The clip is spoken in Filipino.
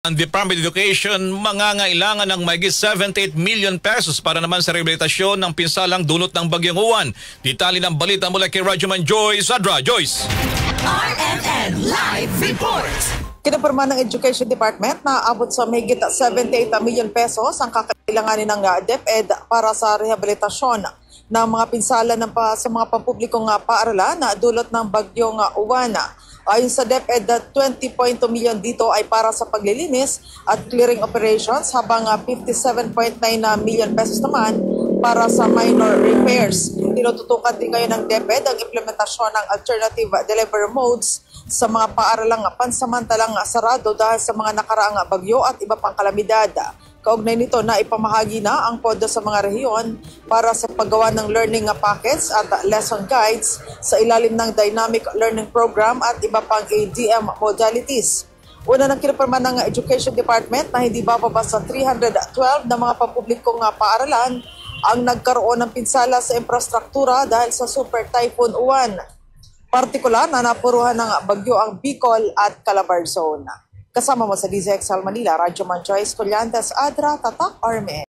Ang Department of Education mangangailangan ng mahigit 78 million pesos para naman sa rehabilitasyon ng pinsalang dulot ng Bagyong Uwan. Detalye ng balita mula kay Radyoman Joyce Adra. Joyce! RMN Live Report! Kinapirma ng Education Department na abot sa mahigit 78 million pesos ang kakailanganin ng DepEd para sa rehabilitasyon ng mga pinsala sa mga pampublikong paaralan na dulot ng Bagyong Uwan. Ayon sa DepEd, 20.2 million dito ay para sa paglilinis at clearing operations habang 57.9 million pesos naman para sa minor repairs. Tinututukan din ngayon ng DepEd ang implementasyon ng alternative delivery modes sa mga paaralang pansamantalang sarado dahil sa mga nakaraang bagyo at iba pang kalamidad. Kaugnay nito na ipamahagi na ang pondo sa mga rehiyon para sa paggawa ng learning packets at lesson guides sa ilalim ng Dynamic Learning Program at iba pang ADM modalities. Una nang kinapirma ng Education Department na hindi bababa sa 312 na mga pampublikong paaralan ang nagkaroon ng pinsala sa infrastruktura dahil sa Super Typhoon Uwan. Partikular na napuruhan ng bagyo ang Bicol at Calabarzon. Kasama mo sa DZXL Manila, Radyoman Joyce Collantes Adra, Tatak RMN.